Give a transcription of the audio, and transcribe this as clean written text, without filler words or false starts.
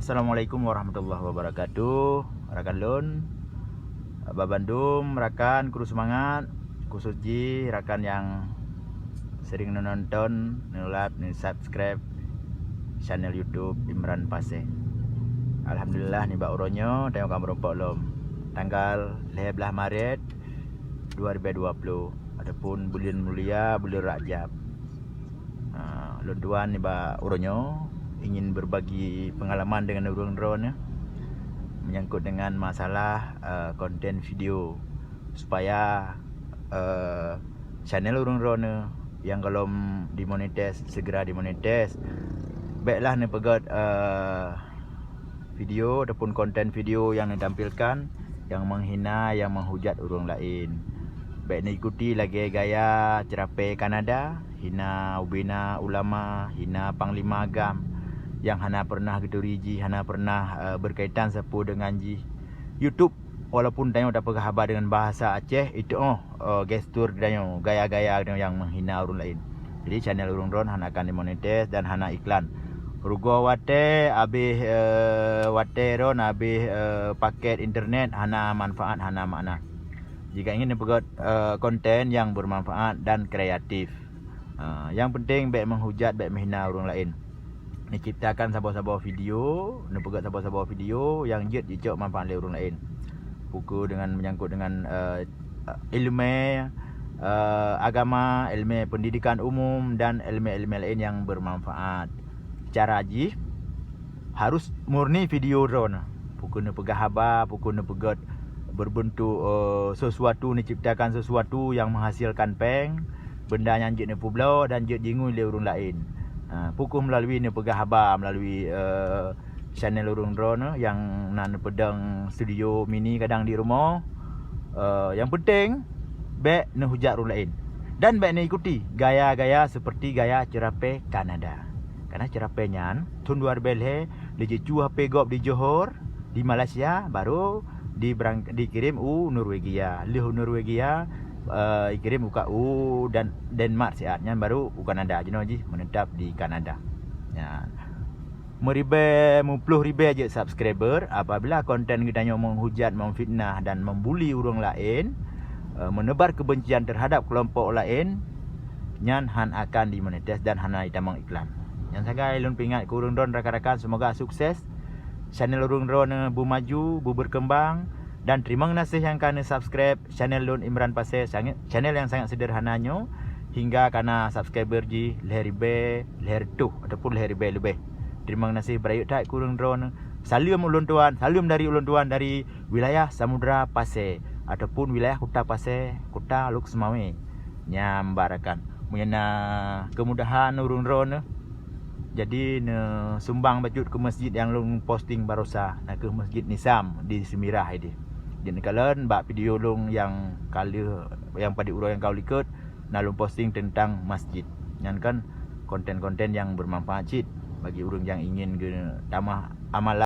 Assalamualaikum warahmatullahi wabarakatuh. Rakan Lun, Babandum, rakan kru semangat, khusus ji rakan yang sering nonton, nulap, subscribe channel YouTube Imran Pase. Alhamdulillah ni bak uronyo tengok kamu rompok lom. Tanggal 11 Maret 2020 ataupun bulan mulia, bulan Rajab. Lun tuan ni bak uronyo ingin berbagi pengalaman dengan urang drone menyangkut dengan masalah konten video supaya channel urang drone yang kalau dimonetis segera dimonetis. Baiklah ni pegat video ataupun konten video yang ditampilkan yang menghina, yang menghujat urang lain. Baik ni ikuti lagi gaya cerape Kanada, hina ubina ulama, hina panglima agam yang hana pernah geduriji, hana pernah berkaitan sepu dengan YouTube, walaupun tanya dapat khabar dengan bahasa Aceh itu gestur danyo, gaya-gaya yang menghina orang lain. Jadi channel urang drone hana akan dimonetis dan hana iklan. Rugo wate habis wate ron habis paket internet hana manfaat, hana makna. Jika ingin membuat konten yang bermanfaat dan kreatif, yang penting baik menghujat, baik menghina orang lain. Ni ciptakan sebuah video, ni pegat sebuah video yang jet dicok manfaat oleh orang lain. Buku dengan menyangkut dengan ilmu agama, ilmu pendidikan umum dan ilmu-ilmu lain yang bermanfaat. Cara ji harus murni video drone. Buku ni pegat haba, buku ni pegat berbentuk sesuatu, ni ciptakan sesuatu yang menghasilkan peng, benda yang jet ni pulau dan jet jingui oleh orang lain. Pukul melalui ni pegah haba melalui channel urang drone yang nan pedang studio mini kadang di rumah. Yang penting baik ni hujat orang lain dan baik ni ikuti gaya-gaya seperti gaya cerape Kanada. Karena cerapenya tahun 2000 dia jual HP gop di Johor di Malaysia, baru dikirim Norwegia. Norwegia kirim buka dan Denmark siatnya, baru Kanada ji menetap di Kanada. Ya. Meribe 10,000 aja subscriber. Apabila konten kita menghujat, memfitnah dan membuli orang lain, menebar kebencian terhadap kelompok lain, nyan han akan dimonetis dan hana itamang iklan. Yang saya lun pingat ke urang drone rakan-rakan, semoga sukses. Channel urang drone bu maju, bu berkembang. Dan terima kasih yang kena subscribe channel Lun Imran Pase, channel yang sangat sederhananya, hingga karena subscriber ji leher tu ataupun leher lebih. Terima kasih berayut tak kurang drone. Salam ulun tuan, salam dari ulun tuan dari wilayah Samudra Pase ataupun wilayah Kota Pase, Kota Luk Semawe. Nyambarakan punya kemudahan urang drone. Jadi sumbang bajut ke masjid yang lung posting barosa, nak ke Masjid Nisam di Semirah ini. Dan kalian bak video lung yang kali yang pada urang yang kau likut nak lung posting tentang masjid. Yang kan konten-konten yang bermanfaat cit bagi urang yang ingin ke tamah amalan